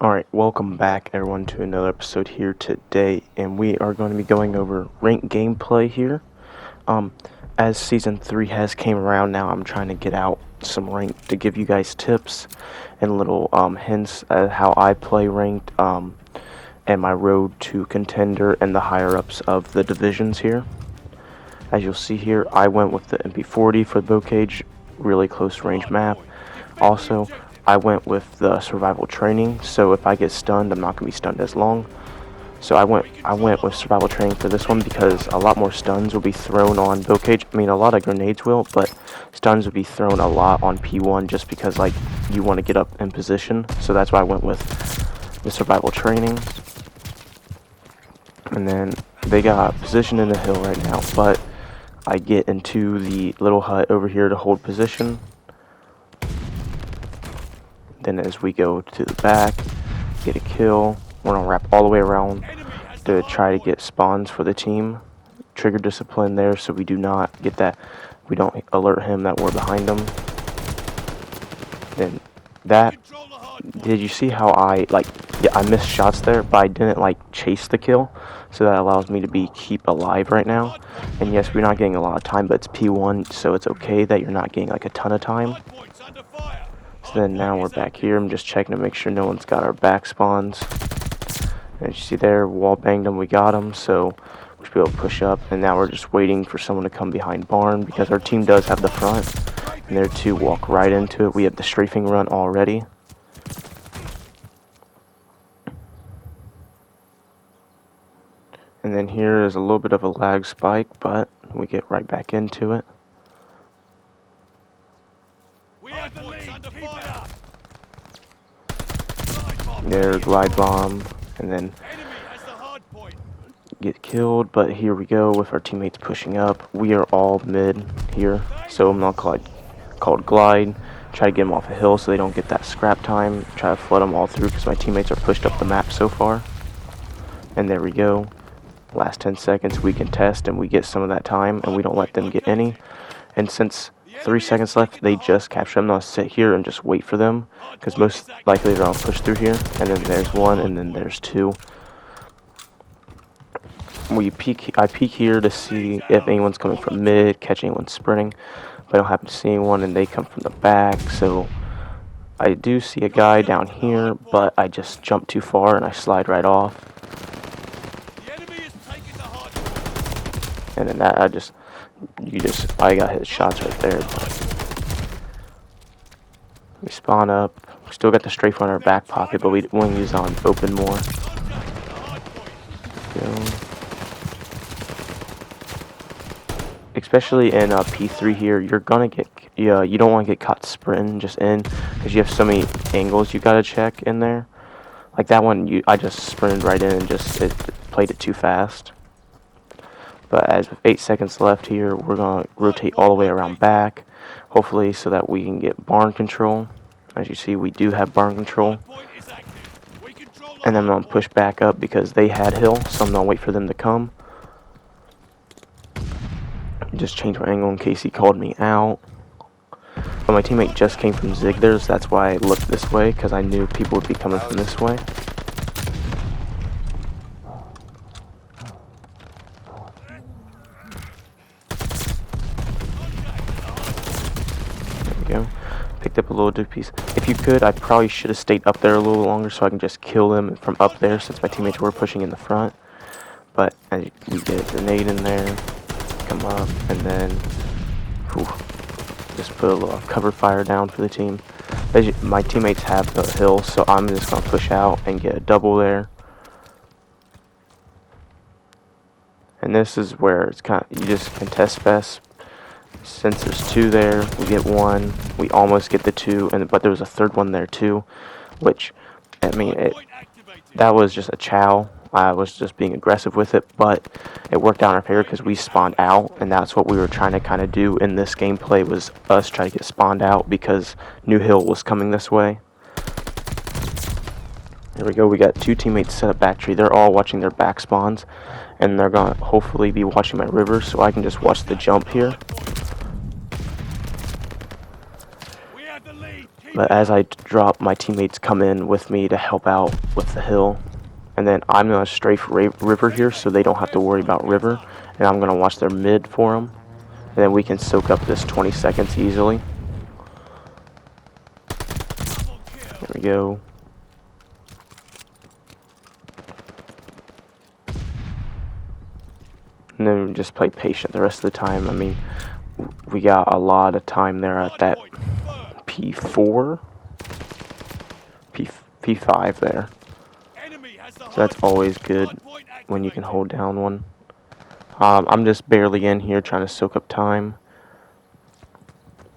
Alright, welcome back everyone to another episode here today, and we are going to be going over ranked gameplay here. As Season 3 has came around now, I'm trying to get out some ranked to give you guys tips and little hints at how I play ranked, and my road to contender and the higher-ups of the divisions here. As you'll see here, I went with the MP40 for the bow cage, really close range map. Also, I went with the survival training, so if I get stunned, I'm not going to be stunned as long. So I went with survival training for this one because a lot more stuns will be thrown on bow cage. I mean, a lot of grenades will, but stuns will be thrown a lot on P1 just because, like, you want to get up in position. So that's why I went with the survival training. And then they got position in the hill right now, but I get into the little hut over here to hold position. Then as we go to the back, get a kill. We're going to wrap all the way around to try to get spawns for the team. Trigger discipline there so we do not get that, we don't alert him that we're behind him. Then that, did you see how I missed shots there, but I didn't chase the kill, so that allows me to keep alive right now. And yes, we're not getting a lot of time, but it's P1, so it's okay that you're not getting like a ton of time. So then now we're back here. I'm just checking to make sure no one's got our back spawns. And as you see there, wall banged them, we got them, so we should be able to push up. And now we're just waiting for someone to come behind barn because our team does have the front. And there to walk right into it. We have the strafing run already. And then here is a little bit of a lag spike, but we get right back into it. There, glide bomb, and then get killed, but here we go with our teammates pushing up. We are all mid here, so I'm not called glide. Try to get them off a hill so they don't get that scrap time. Try to flood them all through because my teammates are pushed up the map so far. And there we go. Last 10 seconds we contest and we get some of that time, and we don't let them get any. And since 3 seconds left, they just capture them. I'll sit here and just wait for them because most likely they're all push through here. And then there's one, and then there's two. I peek here to see if anyone's coming from mid, catch anyone sprinting, but I don't happen to see anyone, and they come from the back. So I do see a guy down here, but I just jump too far and I slide right off. And then that I got his shots right there. But we spawn up. We still got the strafe on our back pocket, but we want to use on open more. Go. Especially in P3 here, you're gonna get you don't want to get caught sprinting just in because you have so many angles you gotta check in there. Like that one, I just sprinted right in and played it too fast. But as with 8 seconds left here, we're going to rotate all the way around back, hopefully so that we can get barn control. As you see, we do have barn control. And then I'm going to push back up because they had hill, so I'm going to wait for them to come. Just change my angle in case he called me out. But my teammate just came from Zig there, so that's why I looked this way, because I knew people would be coming from this way. Go. Picked up a little dude piece. If you could, I probably should have stayed up there a little longer so I can just kill them from up there since my teammates were pushing in the front. But we get a grenade in there, come up, and then just put a little cover fire down for the team. My teammates have the hill, so I'm just going to push out and get a double there. And this is where it's you just contest best. Since there's two there, we get one. We almost get the two, but there was a third one there too, which, I mean, that was just a chow. I was just being aggressive with it, but it worked out in our favor because we spawned out, and that's what we were trying to kind of do in this gameplay, was us try to get spawned out because New Hill was coming this way. There we go. We got two teammates set up back tree. They're all watching their back spawns, and they're going to hopefully be watching my river, so I can just watch the jump here. But as I drop, my teammates come in with me to help out with the hill. And then I'm going to strafe river here so they don't have to worry about river. And I'm going to watch their mid for them. And then we can soak up this 20 seconds easily. There we go. And then we just play patient the rest of the time. I mean, we got a lot of time there at that P4, P5 there. So that's always good when you can hold down one. I'm just barely in here trying to soak up time.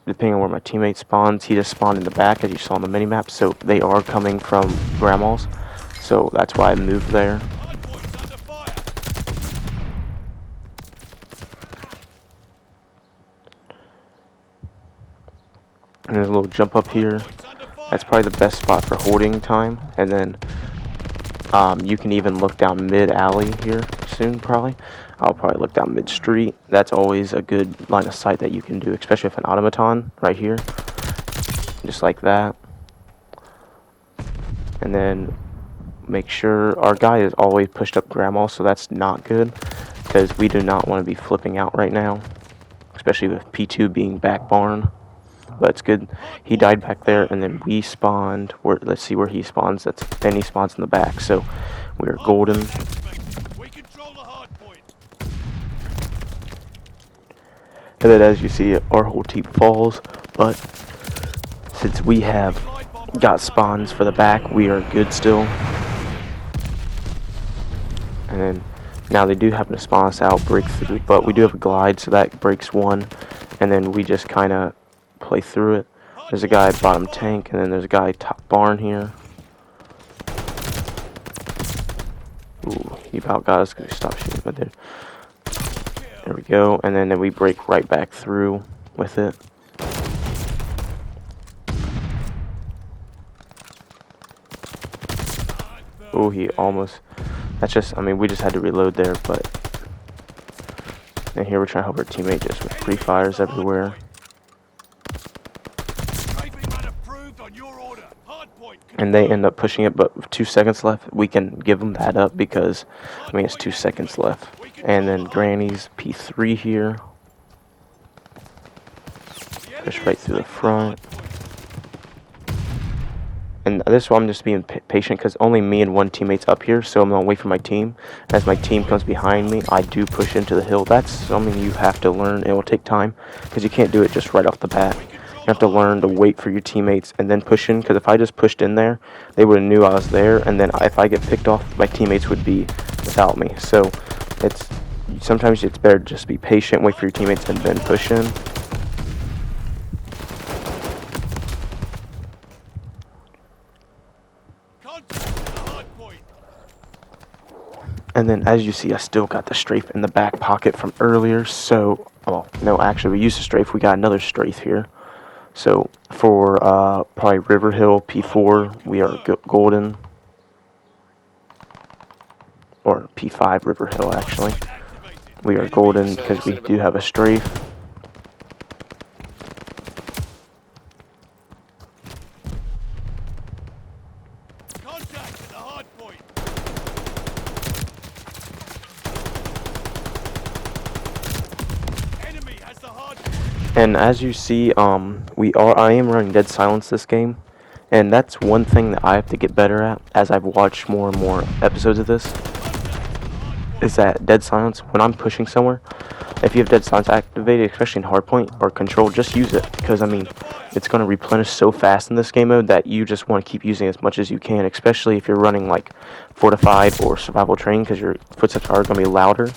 Depending on where my teammate spawns, he just spawned in the back as you saw on the minimap. So they are coming from Grandma's. So that's why I moved there. And there's a little jump up here. That's probably the best spot for holding time. And then you can even look down mid-alley here soon, probably. I'll probably look down mid-street. That's always a good line of sight that you can do, especially with an automaton right here. Just like that. And then make sure our guy is always pushed up Grandma, so that's not good. Because we do not want to be flipping out right now. Especially with P2 being back barn. But it's good. He died back there, and then we spawned. Let's see where he spawns. Then he spawns in the back. So we are golden. And then as you see, our whole team falls. But since we have got spawns for the back, we are good still. And then now they do happen to spawn us out, break through. But we do have a glide, so that breaks one. And then we just kind of play through it. There's a guy bottom tank, and then there's a guy top barn here. Ooh, he about got us. Gonna stop shooting, but there we go. And then we break right back through with it. Ooh, he almost. That's just. I mean, we just had to reload there, but. And here we're trying to help our teammate just with pre-fires everywhere. And they end up pushing it, but with 2 seconds left, we can give them that up because, I mean, it's 2 seconds left. And then Granny's P3 here. Push right through the front. And this one I'm just being patient because only me and one teammate's up here, so I'm going to wait for my team. As my team comes behind me, I do push into the hill. That's something you have to learn. It will take time because you can't do it just right off the bat. You have to learn to wait for your teammates and then push in, because if I just pushed in there, they would have knew I was there, and then if I get picked off, my teammates would be without me. So sometimes it's better to just be patient, wait for your teammates, and then push in. And then as you see, I still got the strafe in the back pocket from earlier. So, well, no, actually we used a strafe. We got another strafe here. So for probably River Hill P4, we are golden, or P5 River Hill actually. We are golden because we do have a strafe. And as you see, I am running Dead Silence this game, and that's one thing that I have to get better at as I've watched more and more episodes of this, is that Dead Silence, when I'm pushing somewhere, if you have Dead Silence activated, especially in Hardpoint or Control, just use it, because I mean, it's going to replenish so fast in this game mode that you just want to keep using it as much as you can, especially if you're running like Fortified or Survival Training, because your footsteps are going to be louder.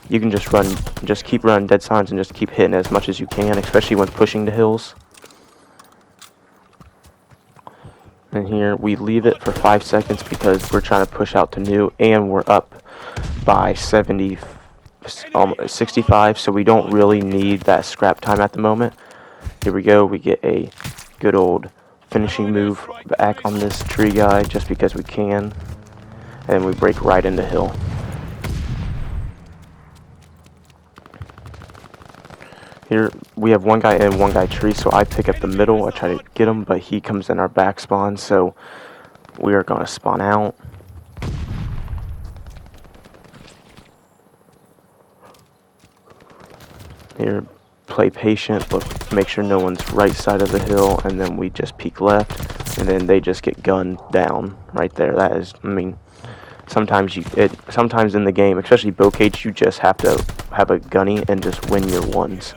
You can just keep running Dead Silence and just keep hitting as much as you can, especially when pushing the hills. And here we leave it for 5 seconds because we're trying to push out to new, and we're up by 65, so we don't really need that scrap time at the moment. Here we go. We get a good old finishing move back on this tree guy just because we can, and we break right into hill. Here we have one guy in, one guy tree, so I pick up the middle. I try to get him, but he comes in our back spawn, so we are gonna spawn out. Here, play patient, look, make sure no one's right side of the hill, and then we just peek left, and then they just get gunned down right there. That is, I mean, sometimes sometimes in the game, especially Bocage, you just have to have a gunny and just win your ones.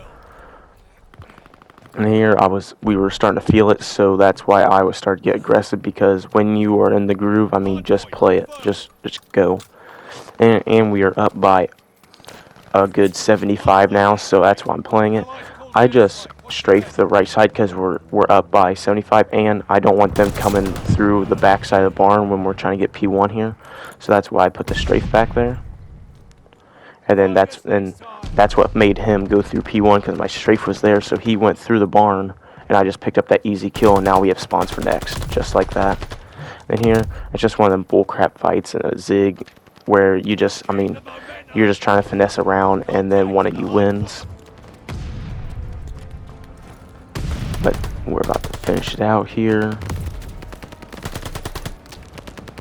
And here we were starting to feel it, so that's why I was starting to get aggressive, because when you are in the groove, I mean, just play it, just go. And we are up by a good 75 now, so that's why I'm playing it. I just strafe the right side because we're up by 75, and I don't want them coming through the back side of the barn when we're trying to get P1 here. So that's why I put the strafe back there. And then that's what made him go through P1, because my strafe was there, so he went through the barn, and I just picked up that easy kill, and now we have spawns for next, just like that. And here, it's just one of them bullcrap fights in a zig, where you just, I mean, you're just trying to finesse around, and then one of you wins. But we're about to finish it out here.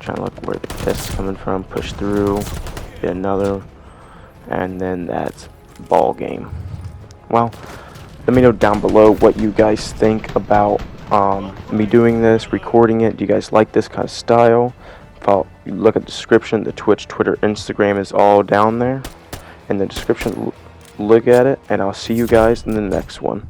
Trying to look where the test is coming from, push through, get another, and then that's ball game. Well, let me know down below what you guys think about me doing this, recording it. Do you guys like this kind of style? Look at the description. The Twitch, Twitter, Instagram is all down there in the description. Look at it, and I'll see you guys in the next one.